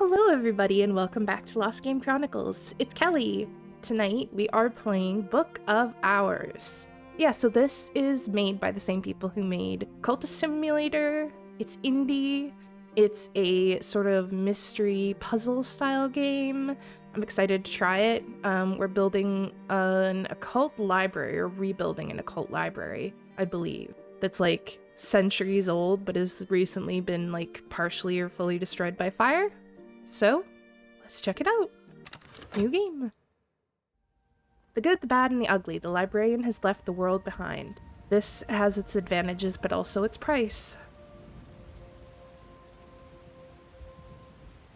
Hello everybody and welcome back to Lost Game Chronicles. It's Kelly. Tonight we are playing Book of Hours. Yeah, so this is made by the same people who made Cultist Simulator. It's indie. It's a sort of mystery puzzle style game. I'm excited to try it. We're building an occult library, or rebuilding an occult library, I believe. That's like centuries old, but has recently been like partially or fully destroyed by fire. So, let's check it out. New game. The good, the bad, and the ugly. The librarian has left the world behind. This has its advantages, but also its price.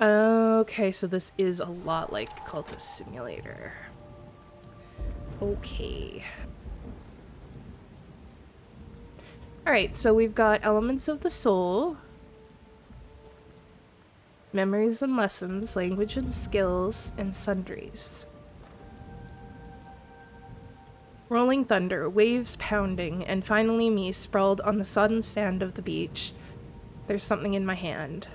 Okay, so this is a lot like Cultist Simulator. Okay. Alright, so we've got elements of the soul, memories and lessons, language and skills, and sundries. Rolling thunder, waves pounding, and finally me sprawled on the sodden sand of the beach. There's something in my hand.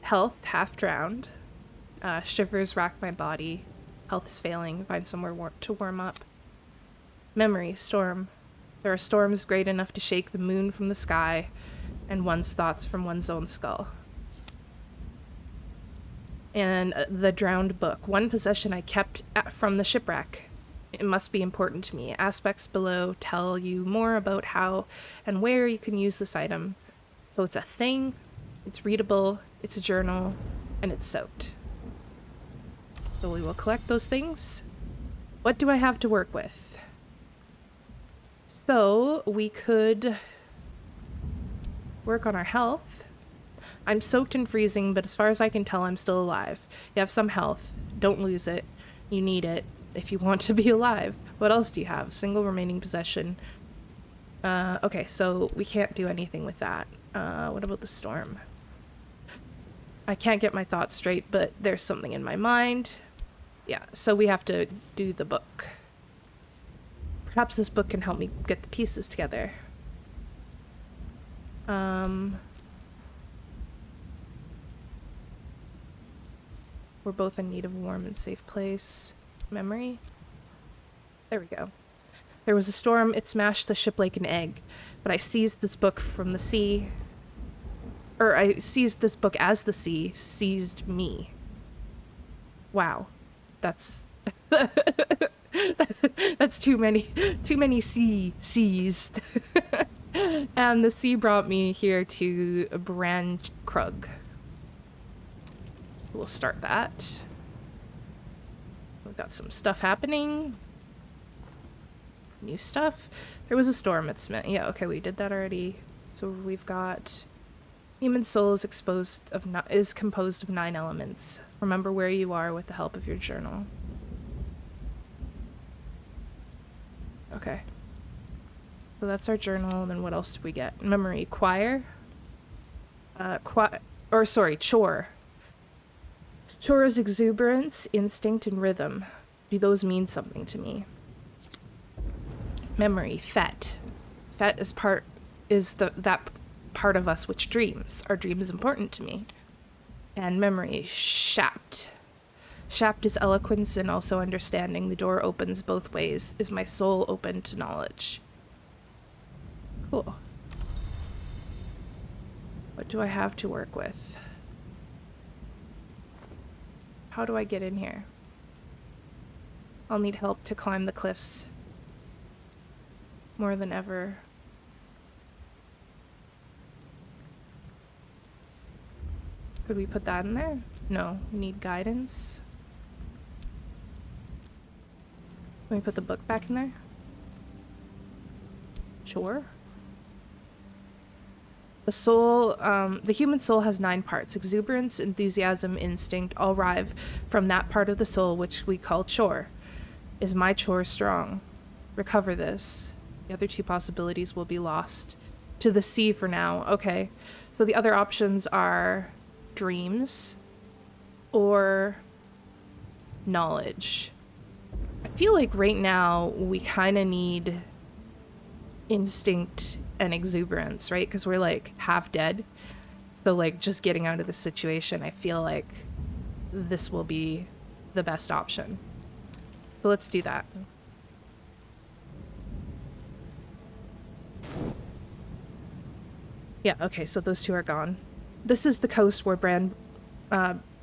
Health, half drowned. Shivers rack my body. Health is failing. Find somewhere to warm up. Memory, storm. There are storms great enough to shake the moon from the sky, and one's thoughts from one's own skull. And the drowned book. One possession I kept from the shipwreck. It must be important to me. Aspects below tell you more about how and where you can use this item. So it's a thing, it's readable, it's a journal, and it's soaked. So we will collect those things. What do I have to work with? So we could work on our health. I'm soaked and freezing, but as far as I can tell, I'm still alive. You have some health. Don't lose it. You need it if you want to be alive. What else do you have? Single remaining possession. Okay, so we can't do anything with that. What about the storm? I can't get my thoughts straight, but there's something in my mind. Yeah, so we have to do the book. Perhaps this book can help me get the pieces together. We're both in need of a warm and safe place. Memory? There we go. There was a storm, it smashed the ship like an egg, but I seized this book from the sea. Or I seized this book as the sea seized me. Wow. That's... That's too many seized. And the sea brought me here to Krug. So we'll start that. We've got some stuff happening. New stuff. There was a storm at Smith. Yeah, okay, we did that already. So we've got human soul is composed of 9 elements. Remember where you are with the help of your journal. Okay. So that's our journal, then what else do we get? Memory, choir. Chore. Chore is exuberance, instinct, and rhythm. Do those mean something to me? Memory, fet. Fet is that part of us which dreams. Our dream is important to me. And memory, shapt. Shapt is eloquence and also understanding. The door opens both ways. Is my soul open to knowledge? Cool. What do I have to work with? How do I get in here? I'll need help to climb the cliffs. More than ever. Could we put that in there? No, we need guidance. Can we put the book back in there? Sure. The soul, the human soul has 9 parts. Exuberance, enthusiasm, instinct all arrive from that part of the soul which we call chore. Is my chore strong? Recover this. The other 2 possibilities will be lost to the sea for now. Okay. So the other options are dreams or knowledge. I feel like right now we kind of need instinct and exuberance, right? Because we're like half dead. So, like, just getting out of the situation, I feel like this will be the best option. So let's do that. Yeah, okay, so those two are gone. This is the coast where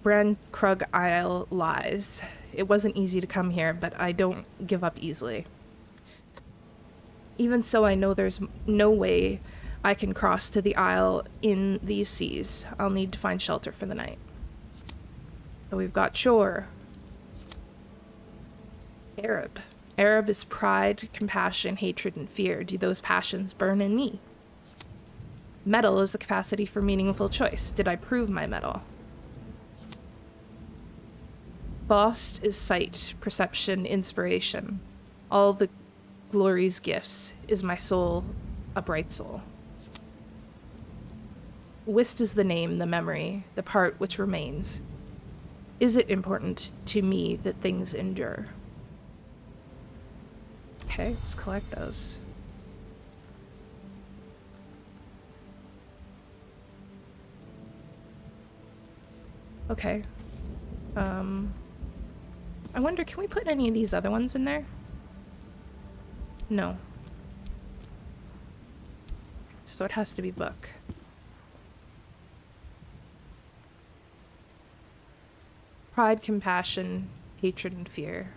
Brandkrug Isle lies. It wasn't easy to come here, but I don't give up easily. Even so, I know there's no way I can cross to the isle in these seas. I'll need to find shelter for the night. So we've got shore. Arab. Arab is pride, compassion, hatred, and fear. Do those passions burn in me? Metal is the capacity for meaningful choice. Did I prove my metal? Bost is sight, perception, inspiration. All the glory's gifts. Is my soul a bright soul? Wist is the name, the memory, the part which remains. Is it important to me that things endure? Okay, let's collect those. Okay. I wonder, can we put any of these other ones in there? No. So it has to be book. Pride, compassion, hatred, and fear.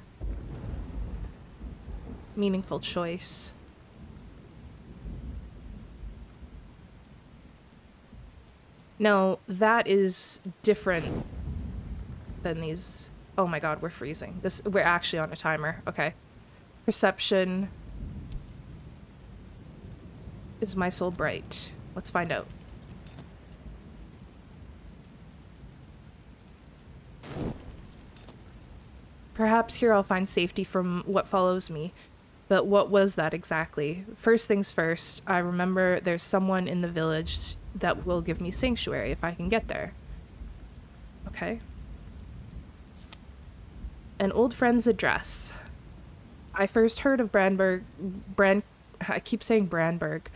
Meaningful choice. No, that is different than these. Oh my god, we're freezing. We're actually on a timer. Okay. Perception. Is my soul bright? Let's find out. Perhaps here I'll find safety from what follows me. But what was that exactly? First things first, I remember there's someone in the village that will give me sanctuary if I can get there. Okay. An old friend's address. I first heard of I keep saying Brandberg.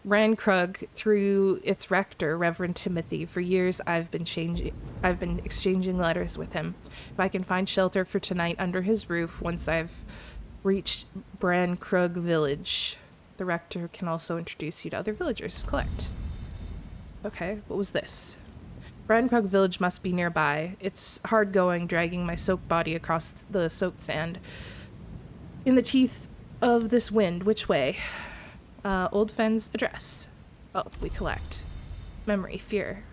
Brandkrug through its rector, Reverend Timothy. For years I've been exchanging letters with him. If I can find shelter for tonight under his roof once I've reached Brandkrug village, the rector can also introduce you to other villagers. Collect. Okay, what was this? Brandkrug village must be nearby. It's hard going, dragging my soaked body across the soaked sand. In the teeth of this wind, which way? Old Fenn's address. Oh, we collect. Memory, fear.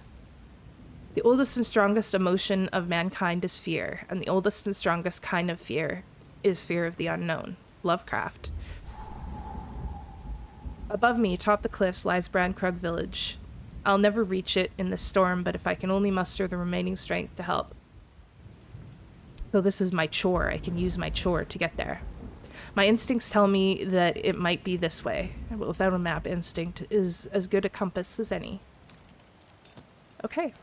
The oldest and strongest emotion of mankind is fear, and the oldest and strongest kind of fear is fear of the unknown. Lovecraft. Above me, atop the cliffs, lies Brandkrug village. I'll never reach it in this storm, but if I can only muster the remaining strength to help. So this is my chore. I can use my chore to get there. My instincts tell me that it might be this way, but without a map, instinct is as good a compass as any. Okay.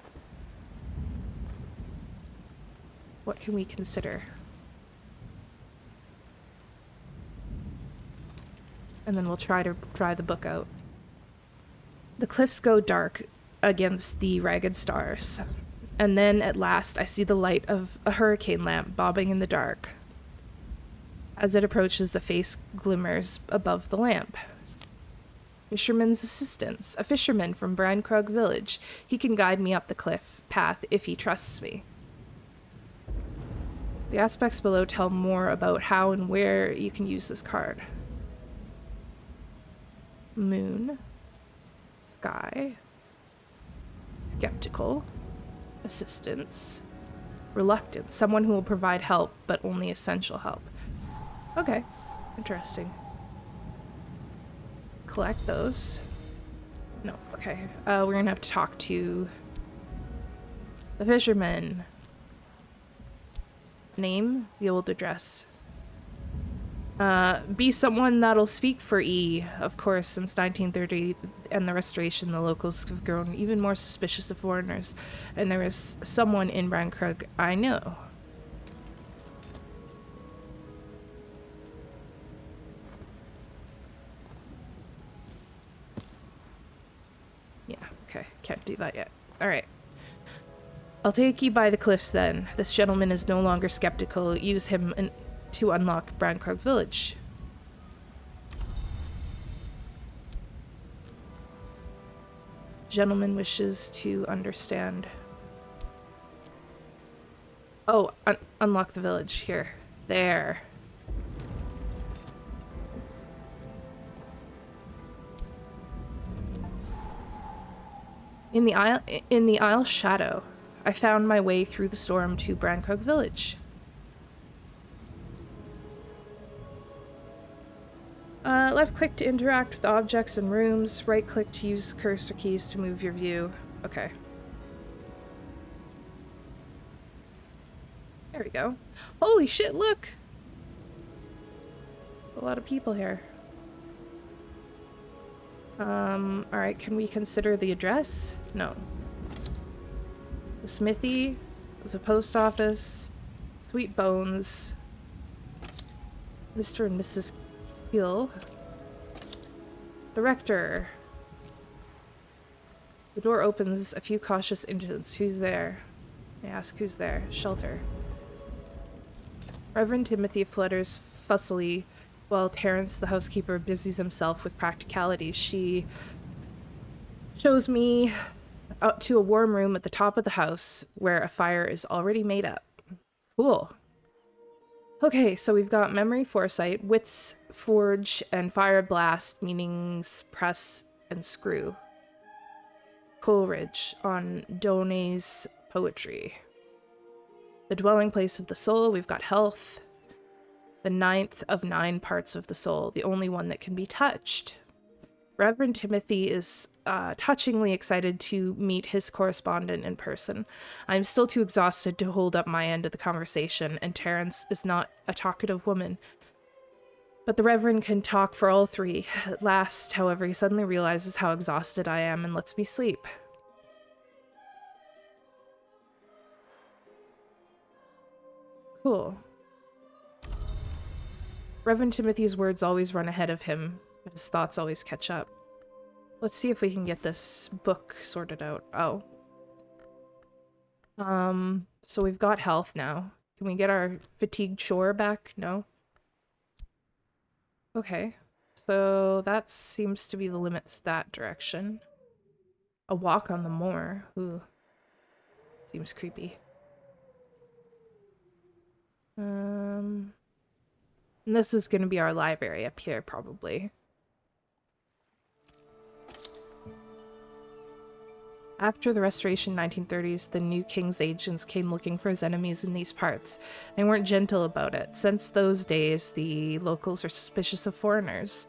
What can we consider? And then we'll try the book out. The cliffs go dark against the ragged stars, and then at last I see the light of a hurricane lamp bobbing in the dark. As it approaches, a face glimmers above the lamp. Fisherman's assistance, a fisherman from Brandkrug village. He can guide me up the cliff path if he trusts me. The aspects below tell more about how and where you can use this card. Moon. Sky. Skeptical. Assistance. Reluctant. Someone who will provide help, but only essential help. Okay. Interesting. Collect those. No, okay. We're gonna have to talk to the fisherman. Name, the old address. Be someone that'll speak for E. Of course, since 1930 and the Restoration, the locals have grown even more suspicious of foreigners, and there is someone in Brandkrug I know. Yeah, okay. can't do that yet. Alright. I'll take you by the cliffs then. This gentleman is no longer skeptical. Use him to unlock Brankrug Village. Gentleman wishes to understand. Oh, unlock the village here. There. In the Isle Shadow, I found my way through the storm to Brankrug Village. Left click to interact with objects and rooms. Right click to use cursor keys to move your view. Okay. There we go. Holy shit, look! A lot of people here. Alright, can we consider the address? No. The smithy, the post office, Sweet Bones, Mr. and Mrs. Hill, the rector. The door opens, a few cautious entrants. Who's there? I ask who's there. Shelter. Reverend Timothy flutters fussily while Terence, the housekeeper, busies himself with practicalities. She shows me out to a warm room at the top of the house where a fire is already made up. Cool. Okay, so we've got Memory, Foresight, Wits, Forge, and Fire Blast, meanings press and screw. Coleridge on Donay's poetry. The dwelling place of the soul, we've got health. The 9th of 9 parts of the soul, the only one that can be touched. Reverend Timothy is touchingly excited to meet his correspondent in person. I'm still too exhausted to hold up my end of the conversation, and Terence is not a talkative woman. But the Reverend can talk for all three. At last, however, he suddenly realizes how exhausted I am and lets me sleep. Cool. Reverend Timothy's words always run ahead of him, but his thoughts always catch up. Let's see if we can get this book sorted out. Oh. So we've got health now. Can we get our fatigued chore back? No? Okay. So that seems to be the limits that direction. A walk on the moor. Ooh. Seems creepy. And this is going to be our library up here, probably. After the Restoration 1930s, the new king's agents came looking for his enemies in these parts. They weren't gentle about it. Since those days, the locals are suspicious of foreigners.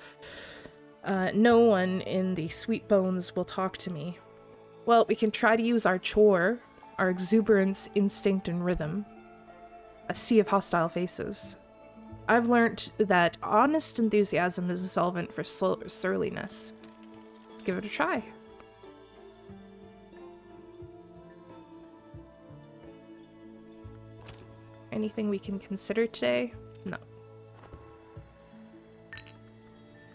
No one in the Sweet Bones will talk to me. Well, we can try to use our chore, our exuberance, instinct, and rhythm. A sea of hostile faces. I've learnt that honest enthusiasm is a solvent for surliness. Let's give it a try. Anything we can consider today? No.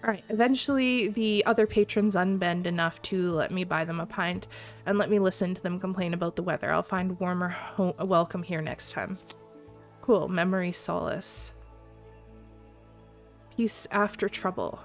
Alright, eventually the other patrons unbend enough to let me buy them a pint and let me listen to them complain about the weather. I'll find warmer welcome here next time. Cool, memory solace. Peace after trouble.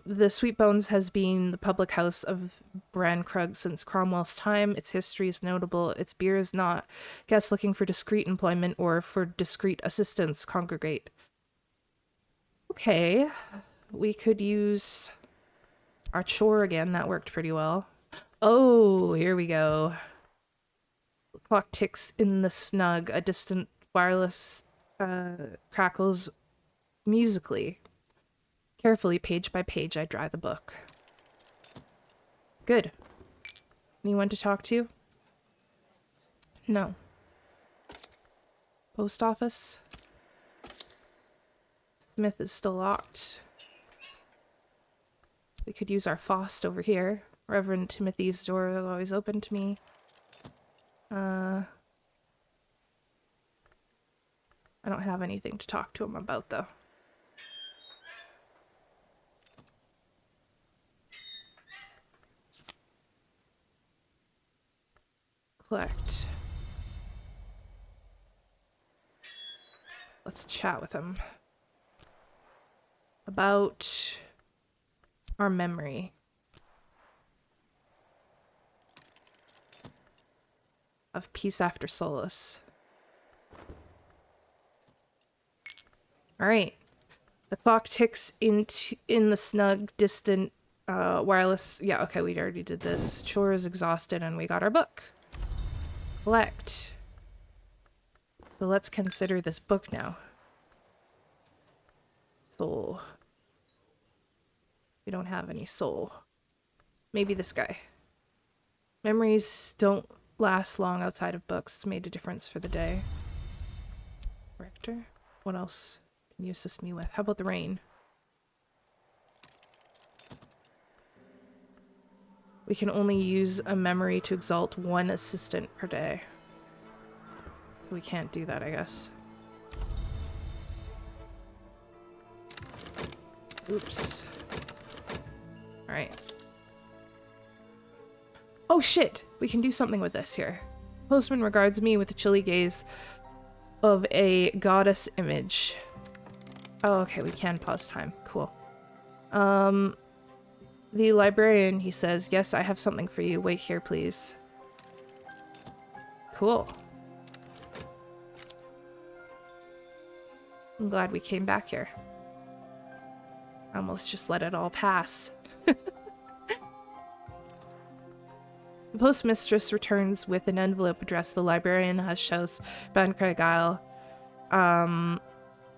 The Sweet Bones has been the public house of Brankrug since Cromwell's time. Its history is notable. Its beer is not. Guests looking for discreet employment or for discreet assistance congregate. Okay. We could use our chore again. That worked pretty well. Oh, here we go. The clock ticks in the snug. A distant wireless crackles musically. Carefully, page by page, I dry the book. Good. Anyone to talk to? No. Post office. Smith is still locked. We could use our Faust over here. Reverend Timothy's door is always open to me. I don't have anything to talk to him about, though. collect. Let's chat with him about our memory. Of peace after solace. Alright. The clock ticks in the snug, distant, wireless... Yeah, okay, we already did this. Chore is exhausted and we got our book. Collect. So let's consider this book now. Soul. We don't have any soul. Maybe this guy. Memories don't last long outside of books. It's made a difference for the day. Rector? What else can you assist me with? How about the rain? We can only use a memory to exalt one assistant per day. So we can't do that, I guess. Oops. Alright. Oh shit! We can do something with this here. Postman regards me with a chilly gaze of a goddess image. Oh, okay, we can pause time. Cool. The librarian, he says, yes, I have something for you. Wait here, please. Cool. I'm glad we came back here. I almost just let it all pass. The postmistress returns with an envelope addressed to the librarian, Hush House, Bancraig Isle,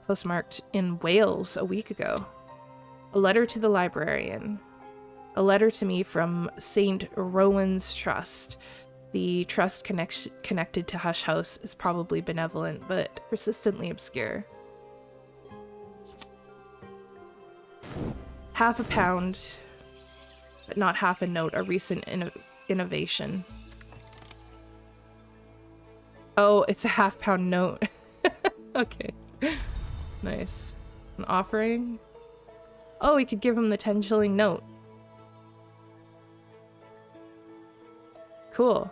postmarked in Wales a week ago. A letter to the librarian. A letter to me from St. Rowan's Trust. The trust connected to Hush House is probably benevolent, but persistently obscure. Half a pound, but not half a note, a recent innovation. Oh, it's a half-pound note. Okay. Nice. An offering? Oh, we could give him the 10-shilling note. Cool.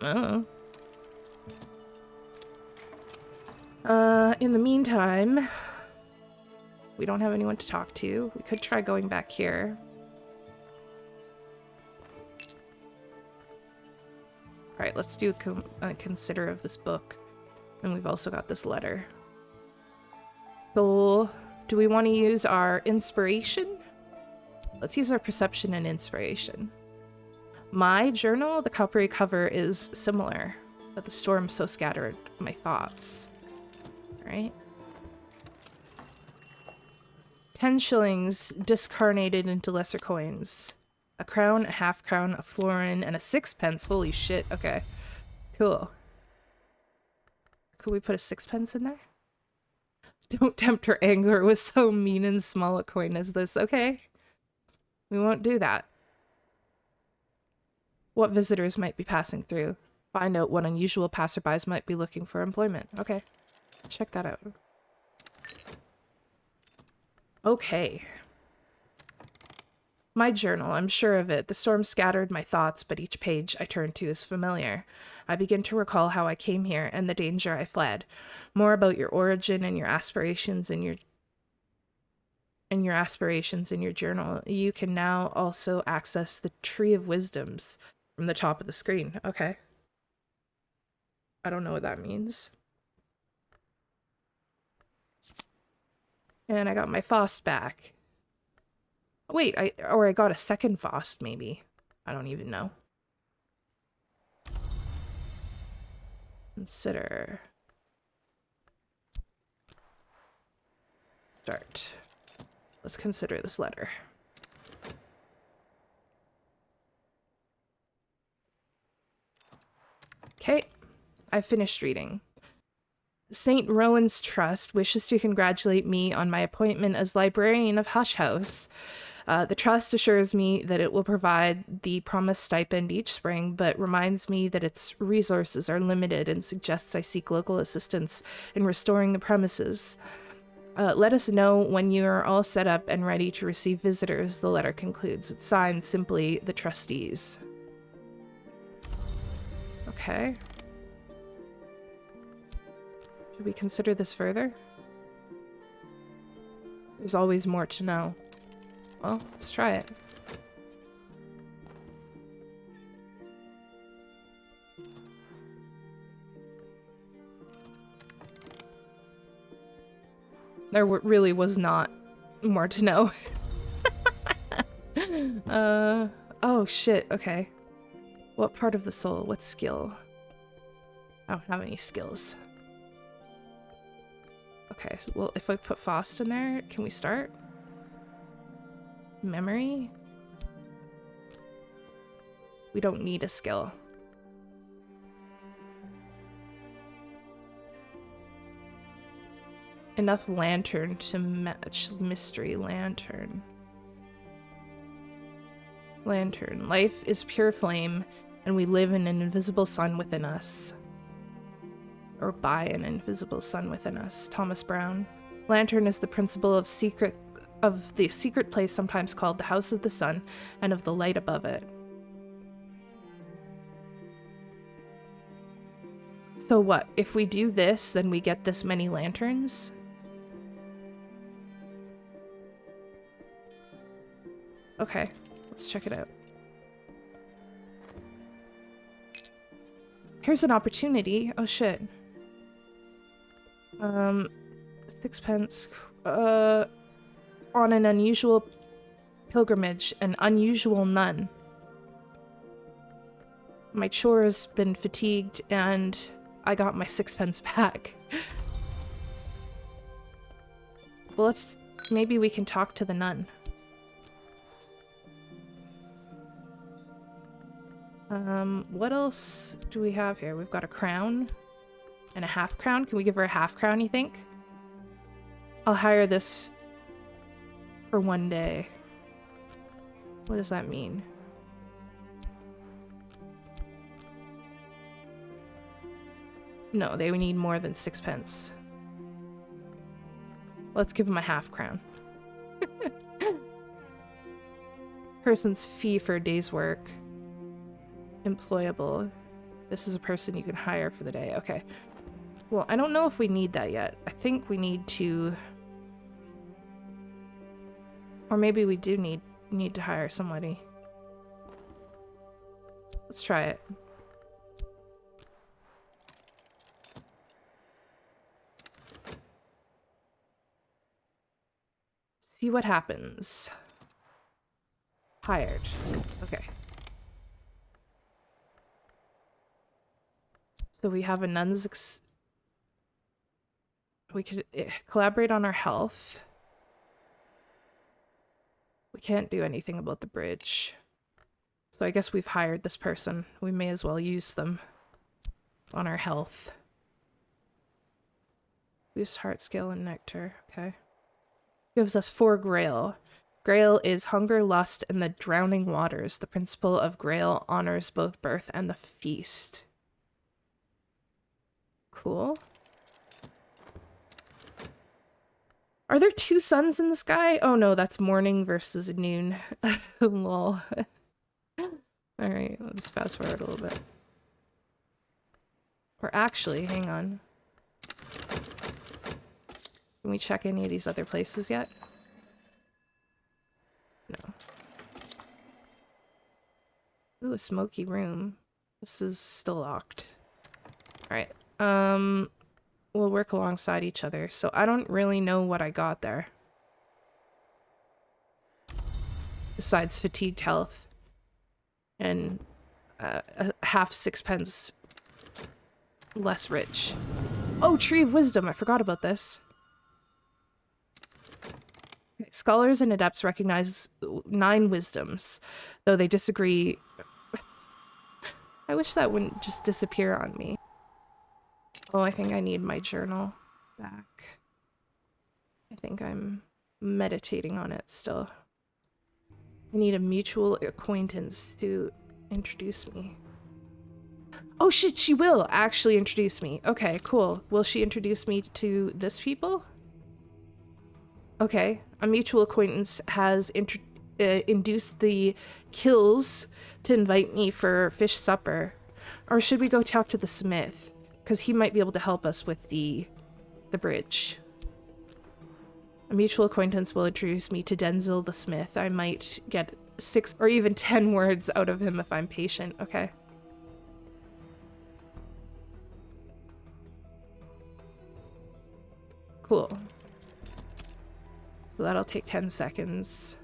Oh. In the meantime, we don't have anyone to talk to. We could try going back here. Alright, let's do a consider of this book. And we've also got this letter. So, do we want to use our inspiration? Let's use our perception and inspiration. My journal, the coppery cover is similar, but the storm so scattered my thoughts. Right? 10 shillings discarnated into lesser coins. A crown, a half crown, a florin, and a sixpence. Holy shit. Okay. Cool. Could we put a sixpence in there? Don't tempt her anger with so mean and small a coin as this. Okay. We won't do that. What visitors might be passing through. Find out what unusual passerbys might be looking for employment. Okay. Check that out. Okay. My journal, I'm sure of it. The storm scattered my thoughts, but each page I turn to is familiar. I begin to recall how I came here and the danger I fled. More about your origin and your aspirations in your journal. You can now also access the Tree of Wisdoms from the top of the screen. Okay. I don't know what that means. And I got my Faust back. Wait, I got a second Faust, maybe. I don't even know. Consider. Start. Let's consider this letter. Okay, I finished reading. St. Rowan's Trust wishes to congratulate me on my appointment as librarian of Hush House. The trust assures me that it will provide the promised stipend each spring, but reminds me that its resources are limited and suggests I seek local assistance in restoring the premises. Let us know when you are all set up and ready to receive visitors, the letter concludes. It's signed simply, the trustees. Okay. Should we consider this further? There's always more to know. Well, let's try it. There really was not more to know. Oh shit, okay. What part of the soul? What skill? I don't have any skills. Okay, so, well, if I put Faust in there, can we start? Memory? We don't need a skill. Enough lantern to match mystery lantern. Lantern. Life is pure flame, and we live in an invisible sun within us. Or by an invisible sun within us. Thomas Brown. Lantern is the principle of the secret place sometimes called the House of the Sun, and of the light above it. So what? If we do this, then we get this many lanterns? Okay, let's check it out. Here's an opportunity. Oh shit. 6 pence. On an unusual pilgrimage, an unusual nun. My chore has been fatigued, and I got my 6 pence back. Well, maybe we can talk to the nun. What else do we have here? We've got a crown and a half crown. Can we give her a half crown, you think? I'll hire this for 1 day. What does that mean? No, they need more than 6 pence. Let's give him a half crown. Person's fee for a day's work. Employable. This is a person you can hire for the day. Okay. Well, I don't know if we need that yet. I think we need to... Or maybe we do need to hire somebody. Let's try it. See what happens. Hired. Okay. So we have a nun's we could collaborate on our health. We can't do anything about the bridge. So I guess we've hired this person. We may as well use them on our health. Boost heart skill and nectar. Okay. Gives us 4 Grail. Grail is hunger, lust, and the drowning waters. The principle of Grail honors both birth and the feast. Cool. Are there 2 suns in the sky? Oh no, that's morning versus noon. Lol. Alright, let's fast forward a little bit. Or actually, hang on. Can we check any of these other places yet? No. Ooh, a smoky room. This is still locked. Alright. We'll work alongside each other. So I don't really know what I got there. Besides fatigued health. And a half 6 pence less rich. Oh, Tree of Wisdom. I forgot about this. Okay, scholars and adepts recognize 9 wisdoms, though they disagree. I wish that wouldn't just disappear on me. Oh, I think I need my journal back. I think I'm meditating on it still. I need a mutual acquaintance to introduce me. Oh shit, she will actually introduce me. Okay, cool. Will she introduce me to this people? Okay, a mutual acquaintance has induced the Kills to invite me for fish supper. Or should we go talk to the smith? Because he might be able to help us with the bridge. A mutual acquaintance will introduce me to Denzel the smith. I might get 6 or even 10 words out of him if I'm patient. Okay. Cool. So that'll take 10 seconds.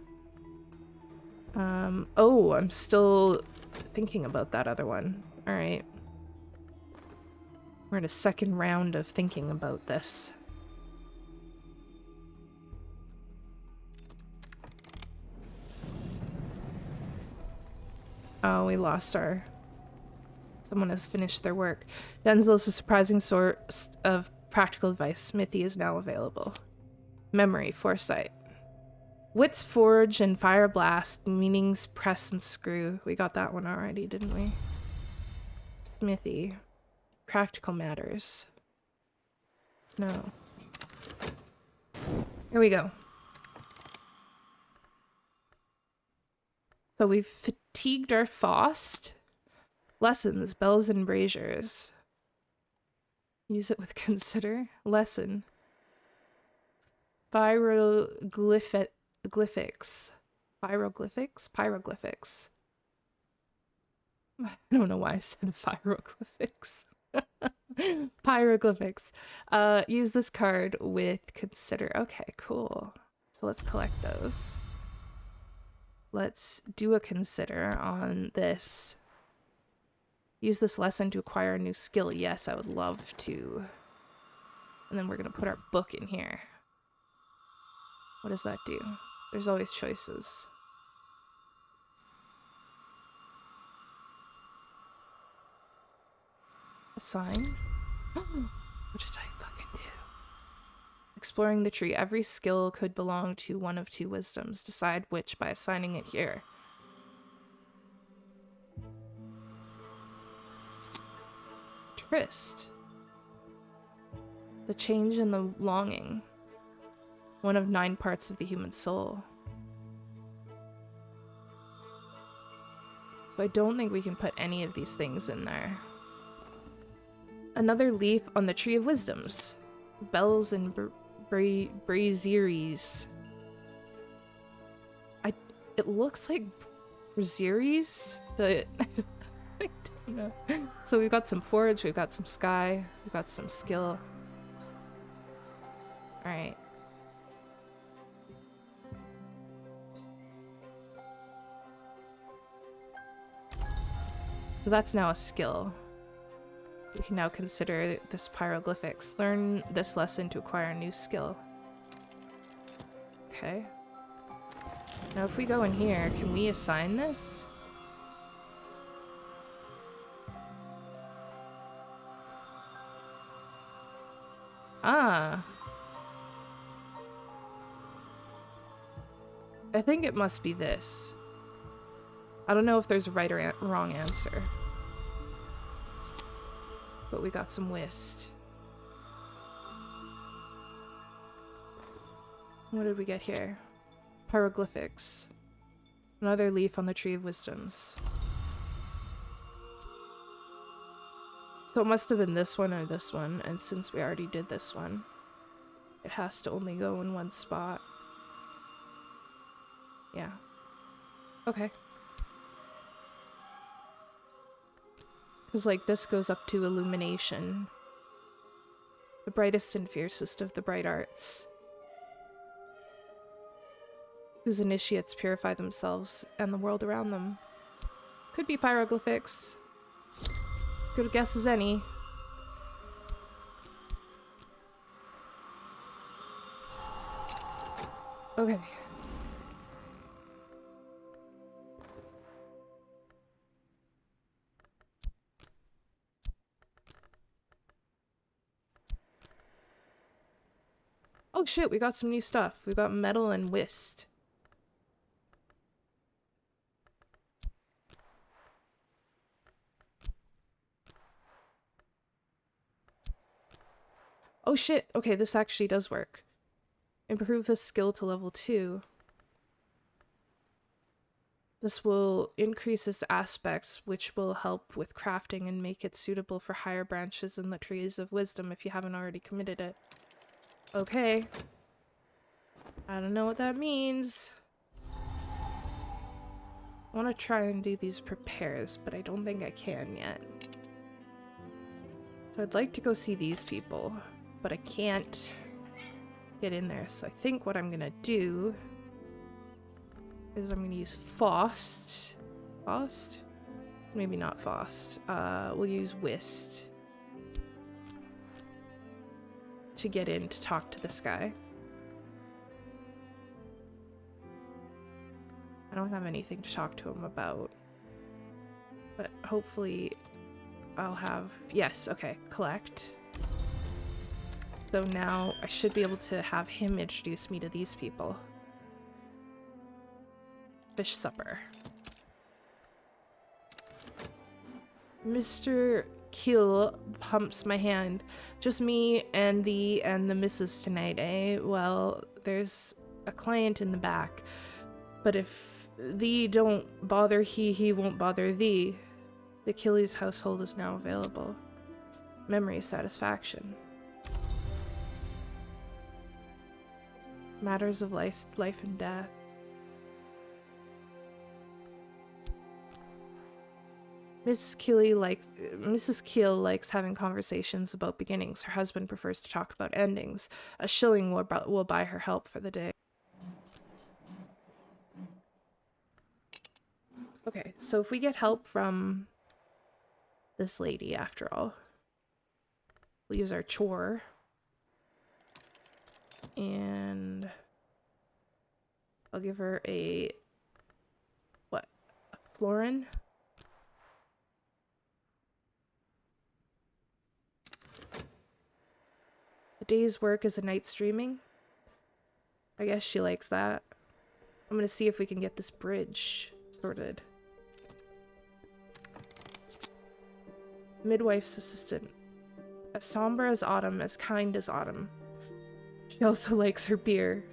Oh, I'm still thinking about that other one. All right. We're in a second round of thinking about this. Oh, we lost our... Someone has finished their work. Denzel is a surprising source of practical advice. Smithy is now available. Memory, foresight. Wits forge and fire blast. Meanings press and screw. We got that one already, didn't we? Smithy. Practical matters. No. Here we go. So we've fatigued our Faust. Lessons, bells and braziers. Use it with consider. Lesson. Pyroglyphics. Pyroglyphics? I don't know why I said pyroglyphics. Pyroglyphics. Use this card with consider. Okay, cool. So let's collect those. Let's do a consider on this. Use this lesson to acquire a new skill. Yes, I would love to. And then we're going to put our book in here. What does that do? There's always choices. Assign? What did I fucking do? Exploring the tree. Every skill could belong to one of 2 wisdoms. Decide which by assigning it here. Tryst. The change in the longing. One of 9 parts of the human soul. So I don't think we can put any of these things in there. Another leaf on the Tree of Wisdoms. Bells and braziers. It looks like braziers, but I don't know. So we've got some forage, we've got some sky, we've got some skill. Alright. So that's now a skill. We can now consider this pyroglyphics. Learn this lesson to acquire a new skill. Okay. Now if we go in here, can we assign this? Ah. I think it must be this. I don't know if there's a right or wrong answer. But we got some whist. What did we get here? Pyroglyphics. Another leaf on the Tree of Wisdoms. So it must have been this one or this one, and since we already did this one, it has to only go in one spot. Yeah. Okay. Because, like, this goes up to illumination. The brightest and fiercest of the bright arts. Whose initiates purify themselves and the world around them. Could be pyroglyphics. Good a guess as any. Okay. Oh shit, we got some new stuff. We got metal and whist. Oh shit, okay, this actually does work. Improve this skill to level 2. This will increase its aspects, which will help with crafting and make it suitable for higher branches in the trees of wisdom if you haven't already committed it. Okay. I don't know what that means. I want to try and do these repairs, but I don't think I can yet. So I'd like to go see these people, but I can't get in there. So I think what I'm gonna do is I'm gonna use Faust. Faust? Maybe not Faust. We'll use Whist to get in to talk to this guy. I don't have anything to talk to him about, but hopefully I'll have... Yes, okay, collect. So now I should be able to have him introduce me to these people. Fish supper. Mr. Keel pumps my hand. Just me and the missus tonight, eh? Well, there's a client in the back. But if thee don't bother he won't bother thee. The Achilles household is now available. Memory satisfaction. Matters of life and death. Mrs. Keel likes having conversations about beginnings. Her husband prefers to talk about endings. A shilling will buy her help for the day. Okay, so if we get help from this lady, after all, we'll use our chore. And I'll give her a... what? A florin? A day's work is a night's dreaming? I guess she likes that. I'm gonna see if we can get this bridge sorted. Midwife's assistant. As somber as autumn, as kind as autumn. She also likes her beer.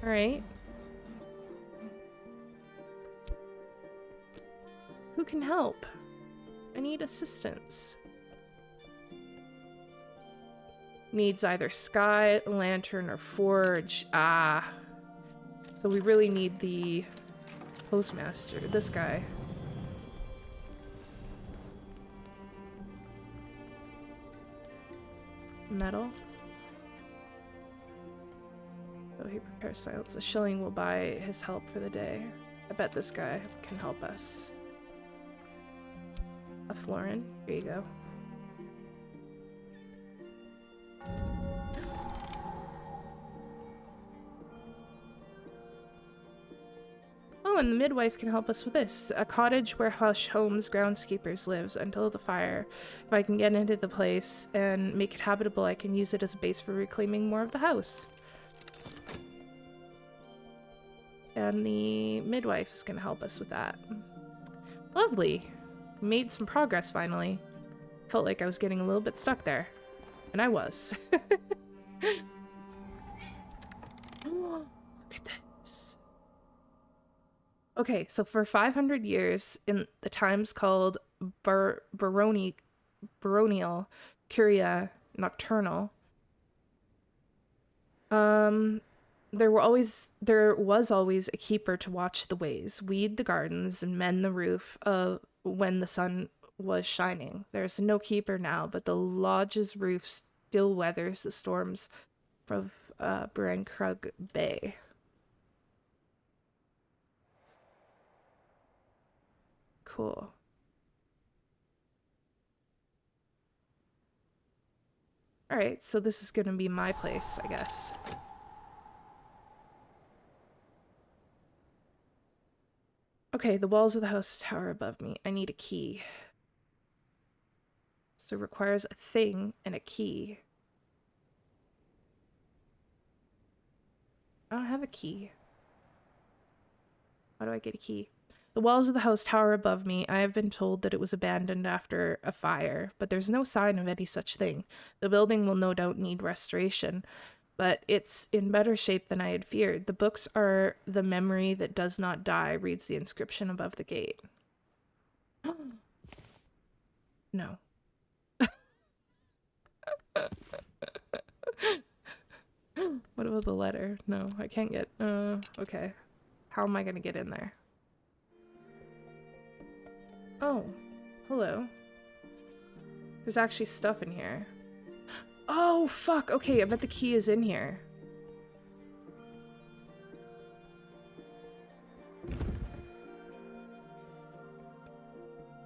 Alright. Who can help? I need assistance. Needs either sky, lantern, or forge. Ah. So we really need the postmaster, this guy. Metal. So he prepares silence. A shilling will buy his help for the day. I bet this guy can help us. A florin. Here you go. Oh, and the midwife can help us with this. A cottage where Hush Holmes' groundskeepers lives until the fire. If I can get into the place and make it habitable, I can use it as a base for reclaiming more of the house. And the midwife is going to help us with that. Lovely. Made some progress finally. Felt like I was getting a little bit stuck there. And I was. Look at this. Okay, so for 500 years, in the times called baronial, curia nocturnal, there was always a keeper to watch the ways, weed the gardens, and mend the roof when the sun was shining. There's no keeper now, but the lodge's roof still weathers the storms of Brancrug Bay. Cool. Alright, so this is gonna be my place, I guess. Okay, the walls of the house tower above me. I need a key. So it requires a thing and a key. I don't have a key. How do I get a key? The walls of the house tower above me. I have been told that it was abandoned after a fire, but there's no sign of any such thing. The building will no doubt need restoration. but it's in better shape than I had feared. The books are the memory that does not die, reads the inscription above the gate. No. What about the letter? No, I can't get... okay. How am I gonna get in there? Oh, hello. There's actually stuff in here. Oh, fuck! Okay, I bet the key is in here.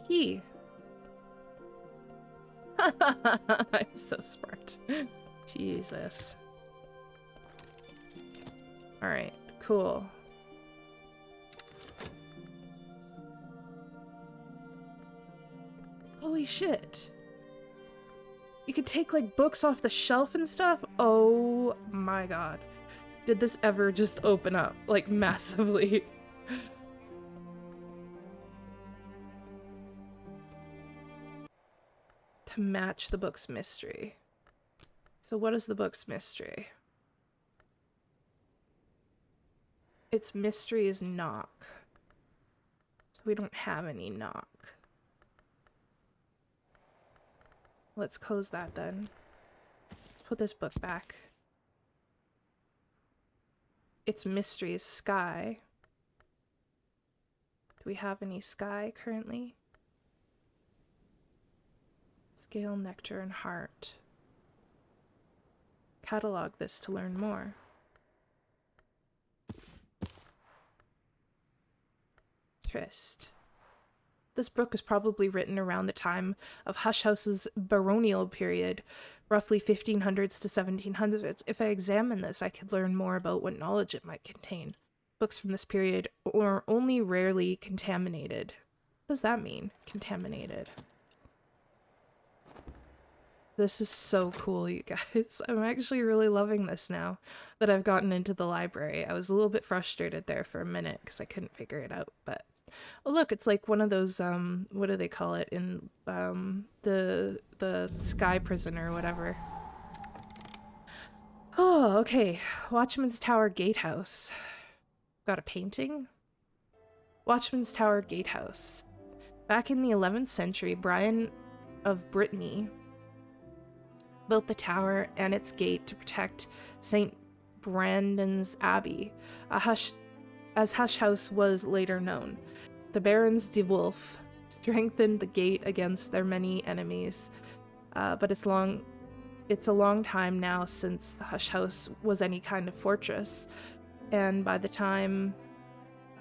Key. I'm so smart. Jesus. Alright, cool. Holy shit. You could take, like, books off the shelf and stuff? Oh my god. Did this ever just open up, like, massively? To match the book's mystery. So what is the book's mystery? Its mystery is knock. So we don't have any knock. Let's close that then. Let's put this book back. Its mystery is sky. Do we have any sky currently? Scale, nectar, and heart. Catalog this to learn more. Trist. This book was probably written around the time of Hush House's baronial period, roughly 1500s to 1700s. If I examine this, I could learn more about what knowledge it might contain. Books from this period are only rarely contaminated. What does that mean, contaminated? This is so cool, you guys. I'm actually really loving this now that I've gotten into the library. I was a little bit frustrated there for a minute because I couldn't figure it out, but... Oh look, it's like one of those, what do they call it in, the Sky Prison or whatever. Oh, okay. Watchman's Tower Gatehouse. Got a painting? Watchman's Tower Gatehouse. Back in the 11th century, Brian of Brittany built the tower and its gate to protect St. Brandon's Abbey, as Hush House was later known. The Barons de Wolf strengthened the gate against their many enemies, but it's a long time now since the Hush House was any kind of fortress, and by the time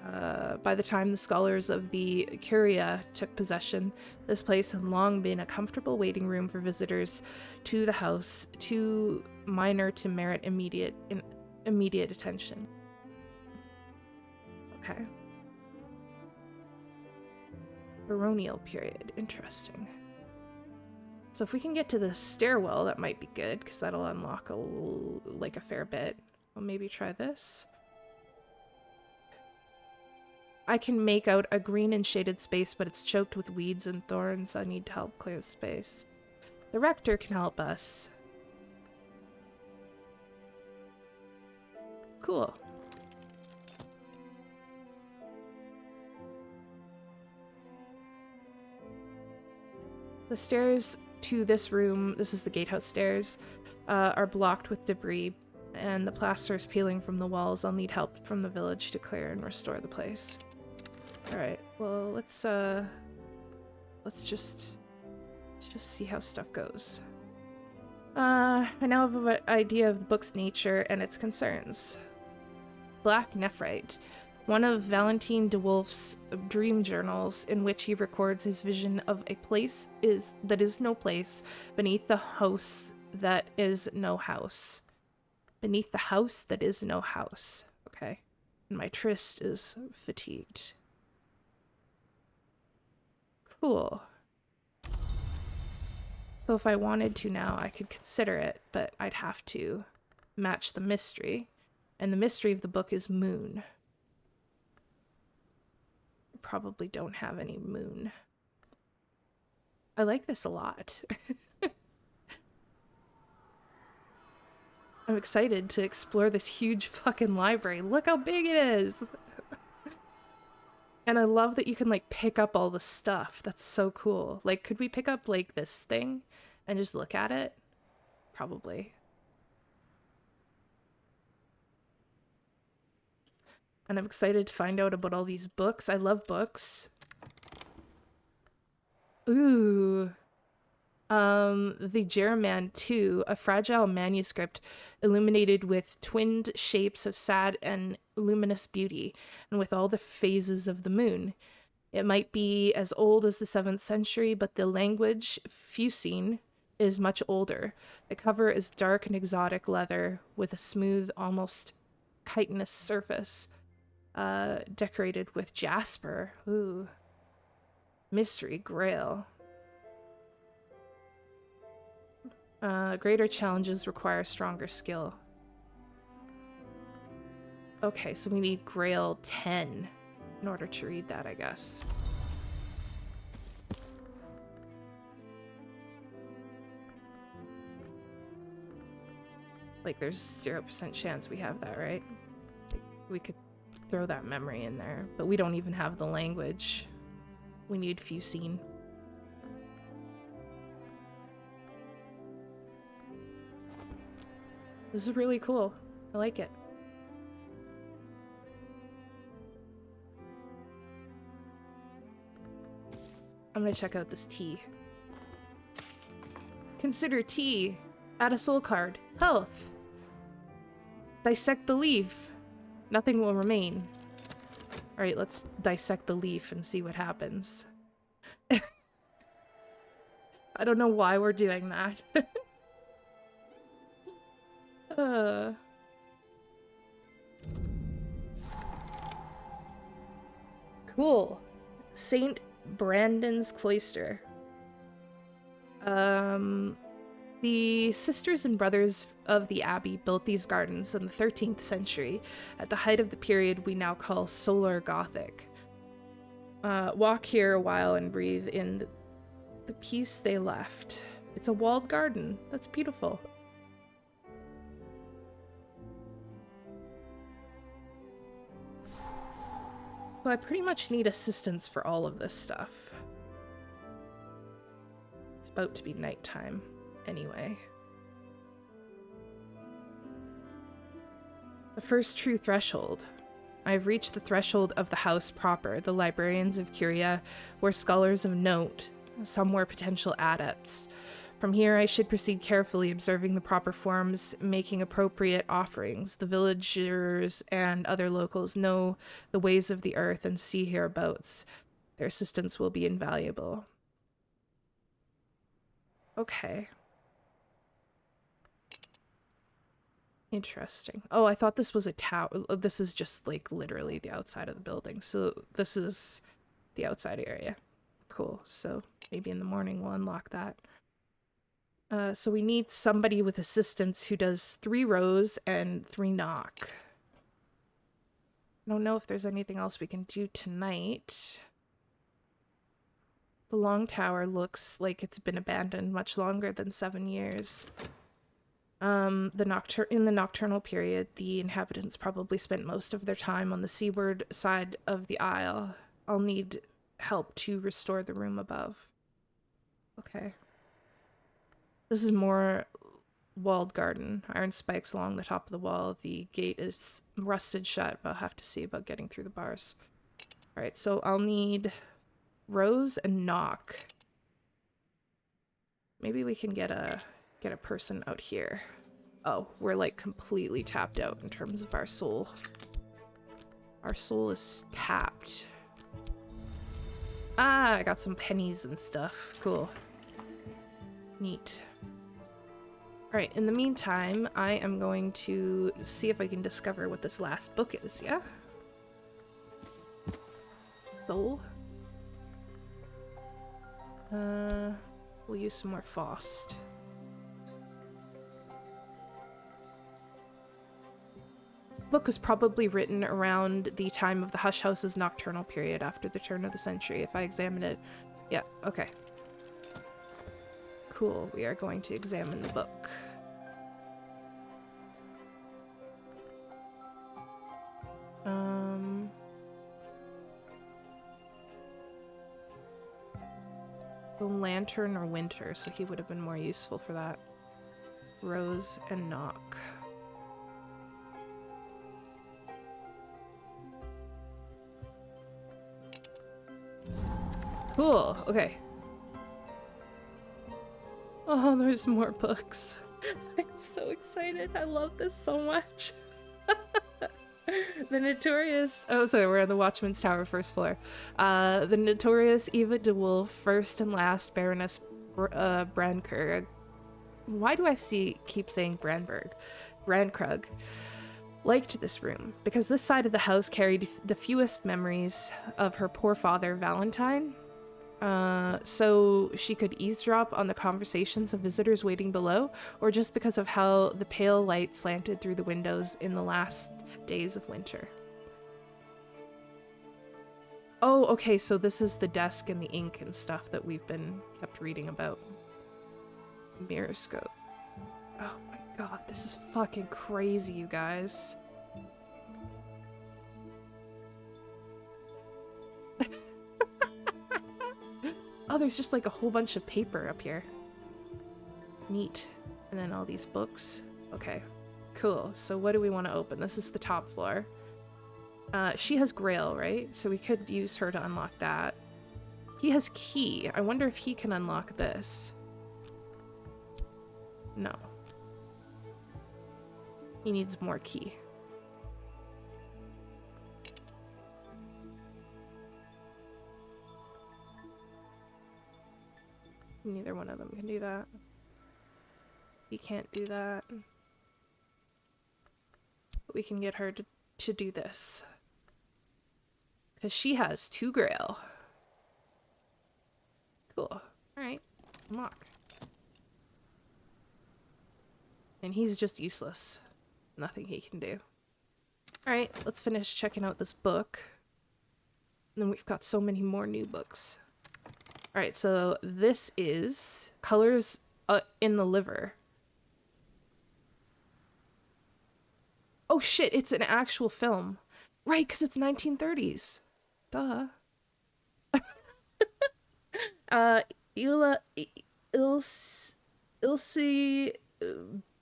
the scholars of the Curia took possession, this place had long been a comfortable waiting room for visitors to the house, too minor to merit immediate attention. Okay. Baronial period. Interesting. So if we can get to the stairwell, that might be good, because that'll unlock a fair bit. I'll maybe try this. I can make out a green and shaded space, but it's choked with weeds and thorns. I need to help clear the space. The rector can help us. Cool. The stairs to this room, this is the gatehouse stairs, are blocked with debris, and the plaster is peeling from the walls. I'll need help from the village to clear and restore the place. Alright, well, let's just see how stuff goes. I now have an idea of the book's nature and its concerns. Black Nephrite, one of Valentine de Wolf's dream journals, in which he records his vision of a place that is no place beneath the house that is no house. Beneath the house that is no house. Okay. And my tryst is fatigued. Cool. So if I wanted to now, I could consider it, but I'd have to match the mystery. And the mystery of the book is moon. I probably don't have any moon. I like this a lot. I'm excited to explore this huge fucking library. Look how big it is! And I love that you can, like, pick up all the stuff. That's so cool. Like, could we pick up, like, this thing and just look at it? Probably. And I'm excited to find out about all these books. I love books. Ooh. The Jeremiad 2, a fragile manuscript illuminated with twinned shapes of sad and luminous beauty, and with all the phases of the moon. It might be as old as the 7th century, but the language, Fusine, is much older. The cover is dark and exotic leather with a smooth, almost chitinous surface, decorated with jasper. Ooh. Mystery Grail. Greater challenges require stronger skill. Okay, so we need Grail 10 in order to read that, I guess. Like, there's 0% chance we have that, right? We could throw that memory in there, but we don't even have the language. We need Fusine. This is really cool. I like it. I'm gonna check out this tea. Consider tea. Add a soul card. Health. Dissect the leaf. Nothing will remain. Alright, let's dissect the leaf and see what happens. I don't know why we're doing that. Cool. Saint Brandon's Cloister. The sisters and brothers of the abbey built these gardens in the 13th century, at the height of the period we now call Solar Gothic. Walk here a while and breathe in the peace they left. It's a walled garden. That's beautiful. So I pretty much need assistance for all of this stuff. It's about to be nighttime anyway. The first true threshold. I have reached the threshold of the house proper, the librarians of Curia were scholars of note, some were potential adepts. From here I should proceed carefully, observing the proper forms, making appropriate offerings. The villagers and other locals know the ways of the earth and see hereabouts. Their assistance will be invaluable. Okay. Interesting. Oh, I thought this was a tower. This is just, like, literally the outside of the building. So this is the outside area. Cool. So maybe in the morning we'll unlock that. So we need somebody with assistance who does 3 rows and 3 knock. I don't know if there's anything else we can do tonight. The long tower looks like it's been abandoned much longer than 7 years. In the nocturnal period, the inhabitants probably spent most of their time on the seaward side of the isle. I'll need help to restore the room above. Okay. This is more walled garden. Iron spikes along the top of the wall. The gate is rusted shut, but I'll have to see about getting through the bars. Alright, so I'll need rows and knock. Maybe we can get a person out here. Oh, we're like completely tapped out in terms of our soul. Our soul is tapped. Ah, I got some pennies and stuff. Cool. Neat. Alright, in the meantime, I am going to see if I can discover what this last book is, yeah? Soul? We'll use some more Faust. This book was probably written around the time of the Hush House's nocturnal period after the turn of the century, if I examine it. Yeah, okay. Cool, we are going to examine the book. The lantern or winter, so he would have been more useful for that. Rose and knock. Cool, okay. Oh, there's more books. I'm so excited. I love this so much. The notorious... Oh, sorry, we're on the Watchman's Tower, first floor. The notorious Eva de Wolf, first and last Baroness Brankrug. Why do I keep saying Branberg? Brankrug. Liked this room, because this side of the house carried the fewest memories of her poor father, Valentine. So she could eavesdrop on the conversations of visitors waiting below, or just because of how the pale light slanted through the windows in the last days of winter. Oh, okay, so this is the desk and the ink and stuff that we've been kept reading about. Mirror scope. Oh my god, this is fucking crazy, you guys. Oh, there's just like a whole bunch of paper up here. Neat. And then all these books. Okay, cool. So what do we want to open? This is the top floor. She has Grail, right? So we could use her to unlock that. He has key. I wonder if he can unlock this. No. He needs more key. Neither one of them can do that. He can't do that. But we can get her to do this. Because she has 2 Grail. Cool. Alright. Unlock. And he's just useless. Nothing he can do. Alright, let's finish checking out this book. And then we've got so many more new books. Alright, so this is Colors in the Liver. Oh shit, it's an actual film. Right, because it's 1930s. Duh. Ilse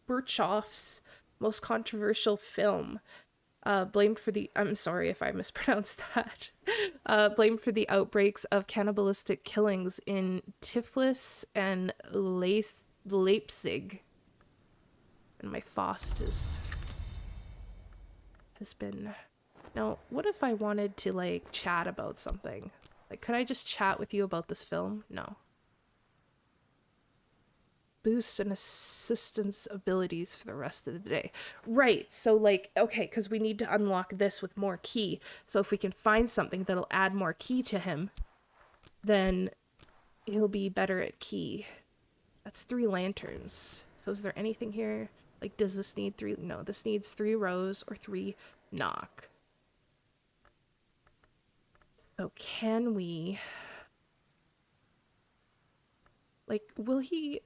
Burchoff's most controversial film. Blamed for the... I'm sorry if I mispronounced that. Blamed for the outbreaks of cannibalistic killings in Tiflis and Leipzig. And my Faust has been... Now, what if I wanted to, like, chat about something? Like, could I just chat with you about this film? No. Boost and assistance abilities for the rest of the day. Right, so like, okay, because we need to unlock this with more key. So if we can find something that'll add more key to him, then he'll be better at key. That's 3 lanterns. So is there anything here? Like, does this need 3? No, this needs 3 rows or 3 knock. So can we... Like, will he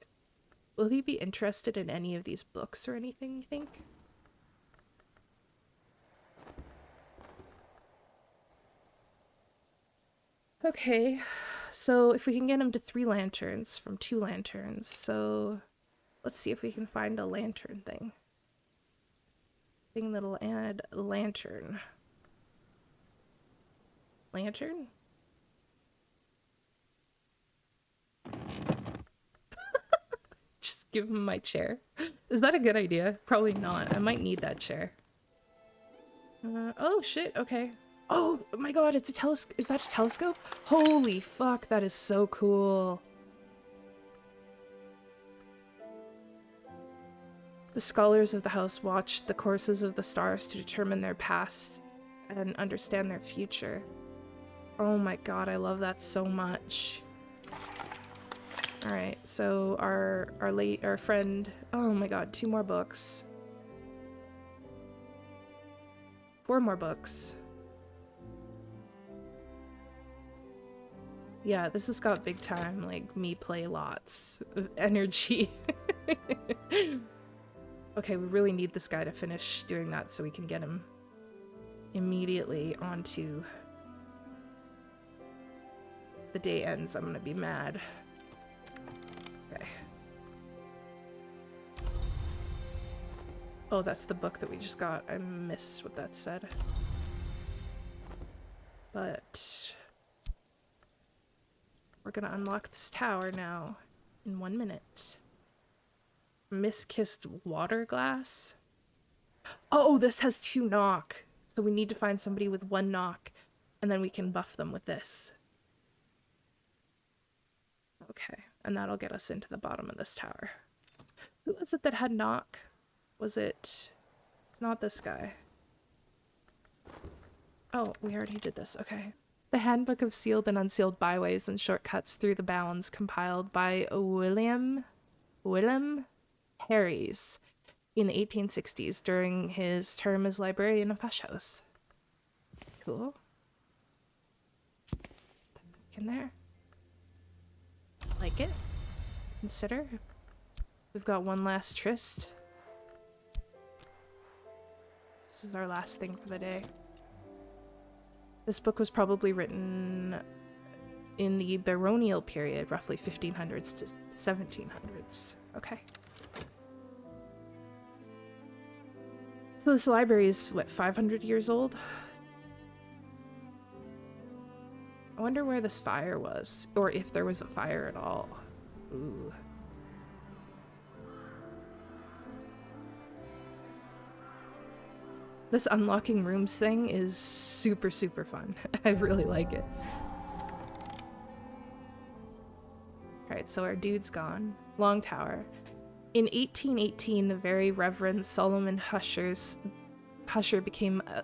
be interested in any of these books or anything, you think? Okay, so if we can get him to 3 lanterns from 2 lanterns, so let's see if we can find a lantern thing. Thing that'll add a lantern. Lantern? Just give him my chair. Is that a good idea? Probably not. I might need that chair. Oh shit, okay. Oh my god, it's a telescope. Is that a telescope? Holy fuck, that is so cool. The scholars of the house watched the courses of the stars to determine their past and understand their future. Oh my god, I love that so much. Alright, so our friend... Oh my god, 2 more books. 4 more books. Yeah, this has got big time, like, me play lots of energy. Okay, we really need this guy to finish doing that so we can get him immediately onto... The day ends, I'm gonna be mad. Oh, that's the book that we just got. I missed what that said. But we're gonna unlock this tower now in 1 minute. Miskissed water glass. Oh, this has 2 knock. So we need to find somebody with 1 knock, and then we can buff them with this. Okay, and that'll get us into the bottom of this tower. Who was it that had knock? Was it... It's not this guy. Oh, we already did this. Okay. The Handbook of Sealed and Unsealed Byways and Shortcuts Through the Bounds, compiled by William Harries in the 1860s during his term as librarian of Hush House. Cool. Put that back in there. Like it. Consider. We've got one last tryst. This is our last thing for the day. This book was probably written in the baronial period, roughly 1500s to 1700s. Okay. So this library is, what, 500 years old? I wonder where this fire was, or if there was a fire at all. Ooh. This unlocking rooms thing is super, super fun. I really like it. Alright, so our dude's gone. Long Tower. In 1818, the Very Reverend Solomon Husher became a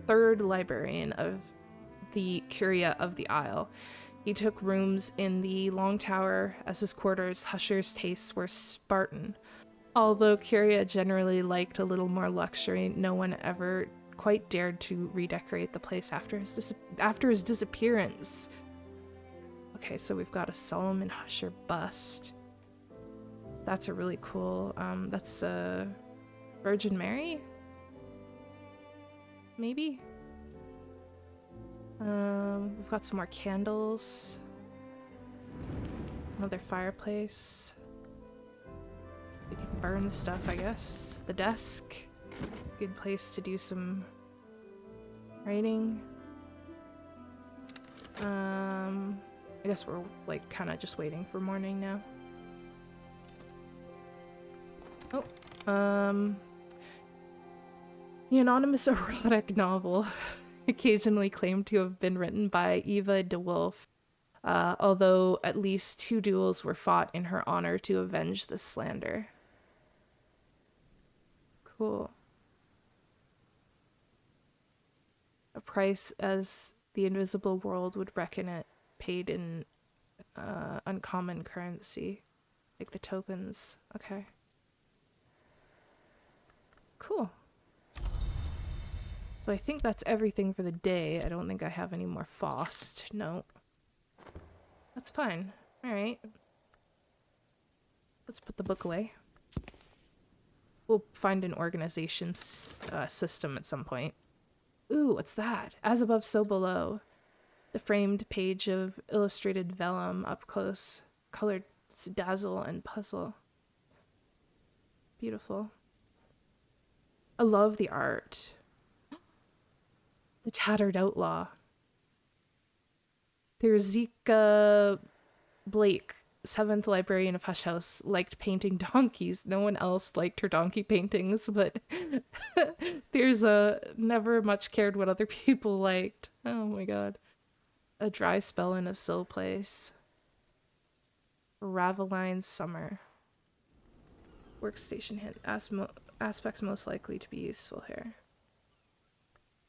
3rd librarian of the Curia of the Isle. He took rooms in the Long Tower as his quarters. Husher's tastes were Spartan. Although Curia generally liked a little more luxury, no one ever quite dared to redecorate the place after his disappearance. Okay, so we've got a Solomon Husher bust. That's a really cool, that's Virgin Mary? Maybe? We've got some more candles. Another fireplace. We can burn stuff, I guess. The desk. Good place to do some writing. I guess we're, like, kind of just waiting for morning now. Oh, the anonymous erotic novel occasionally claimed to have been written by Eva de Wolf, although at least 2 duels were fought in her honor to avenge this slander. Cool. A price as the invisible world would reckon it, paid in uncommon currency, like the tokens. Okay. Cool. So I think that's everything for the day. I don't think I have any more Faust. No. That's fine. Alright. Let's put the book away. We'll find an organization system at some point. Ooh, what's that? As above, so below. The framed page of illustrated vellum up close. Colored dazzle and puzzle. Beautiful. I love the art. The Tattered Outlaw. Therzika Blake, 7th librarian of Hush House, liked painting donkeys. No one else liked her donkey paintings, but Thirza never much cared what other people liked. Oh my god. A dry spell in a still place. Raveline Summer. Workstation hint. Aspects most likely to be useful here.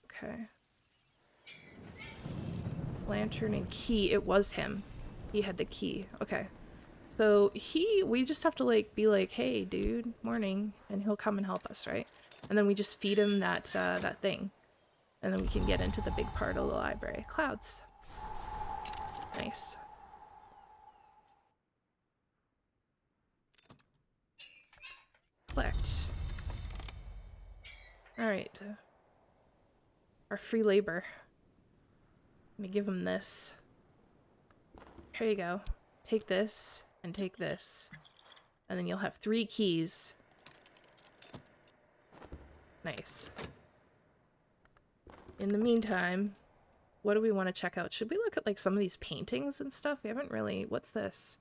Okay. Lantern and key. It was him. He had the key. Okay. So we just have to like be like, hey dude, morning, and he'll come and help us, right? And then we just feed him that thing. And then we can get into the big part of the library. Clouds. Nice. Collect. Alright. Our free labor. Let me give him this. Here you go. Take this, and take this. And then you'll have 3 keys. Nice. In the meantime, what do we want to check out? Should we look at like some of these paintings and stuff? We haven't really... What's this?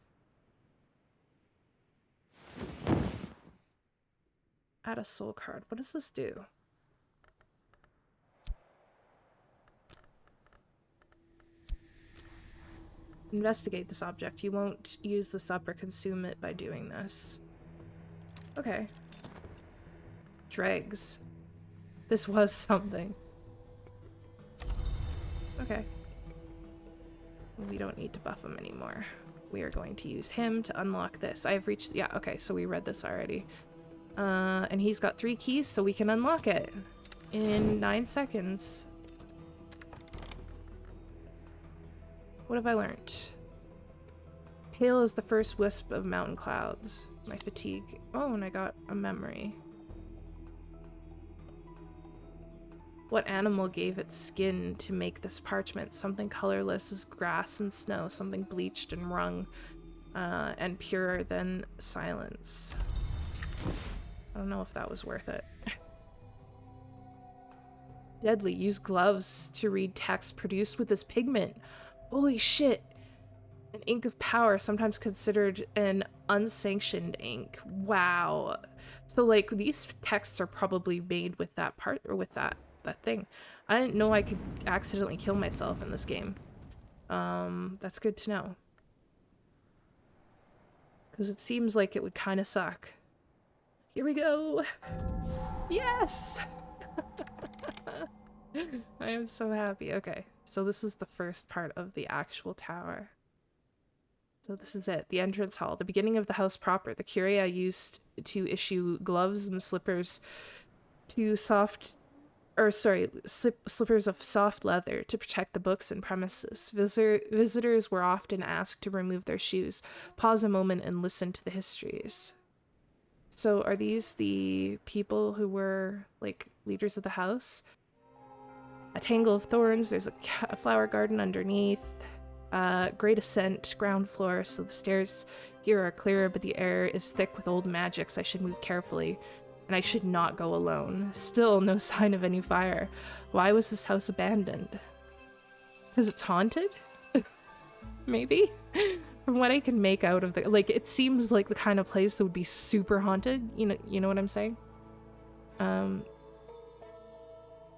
Add a soul card. What does this do? Investigate this object. You won't use this up or consume it by doing this. Okay. Dregs. This was something. Okay. We don't need to buff him anymore. We are going to use him to unlock this. I've reached... Yeah, okay, so we read this already. And he's got 3 keys, so we can unlock it in 9 seconds. What have I learned? Pale is the first wisp of mountain clouds. My fatigue. Oh, and I got a memory. What animal gave its skin to make this parchment? Something colorless as grass and snow, something bleached and wrung, and purer than silence. I don't know if that was worth it. Deadly. Use gloves to read text produced with this pigment. Holy shit. An ink of power, sometimes considered an unsanctioned ink. Wow. So like these texts are probably made with that part, or with that thing. I didn't know I could accidentally kill myself in this game. That's good to know. Because it seems like it would kind of suck. Here we go. Yes! I am so happy. Okay, so this is the first part of the actual tower. So this is it, the entrance hall, the beginning of the house proper. The curia used to issue gloves and slippers to slippers of soft leather to protect the books and premises. Visitors were often asked to remove their shoes, pause a moment, and listen to the histories. So are these the people who were, like, leaders of the house? A tangle of thorns, there's a flower garden underneath. Great ascent, ground floor, so the stairs here are clearer, but the air is thick with old magics. I should move carefully, and I should not go alone. Still, no sign of any fire. Why was this house abandoned? Because it's haunted? Maybe? From what I can make out of the... Like, it seems like the kind of place that would be super haunted. You know what I'm saying?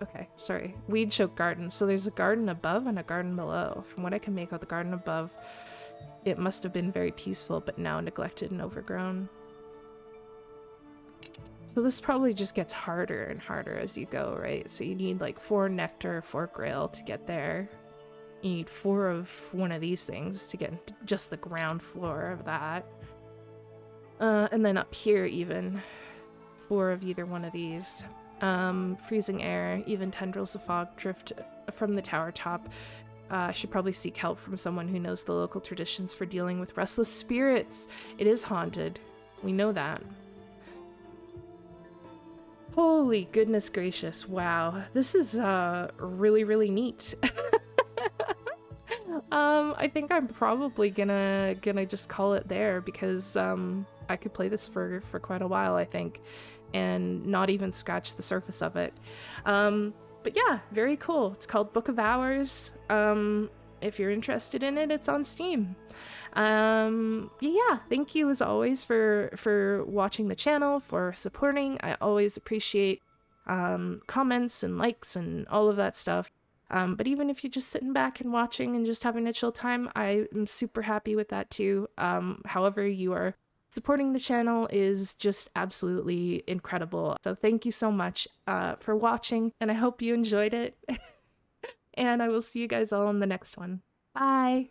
Okay, sorry. Weed choked garden. So there's a garden above and a garden below. From what I can make out, the garden above, it must have been very peaceful, but now neglected and overgrown. So this probably just gets harder and harder as you go, right? So you need like 4 nectar, 4 grail to get there. You need 4 of one of these things to get into just the ground floor of that. And then up here even, 4 of either one of these. Freezing air, even tendrils of fog drift from the tower top. I should probably seek help from someone who knows the local traditions for dealing with restless spirits. It is haunted. We know that. Holy goodness gracious. Wow. This is, really, really neat. I think I'm probably gonna just call it there because, I could play this for quite a while, I think, and not even scratch the surface of it. But yeah, very cool. It's called Book of Hours. If you're interested in it, it's on Steam. Yeah, thank you as always for watching the channel, for supporting. I always appreciate comments and likes and all of that stuff. But even if you're just sitting back and watching and just having a chill time, I am super happy with that too. However you are supporting the channel is just absolutely incredible. So thank you so much for watching, and I hope you enjoyed it. And I will see you guys all in the next one. Bye!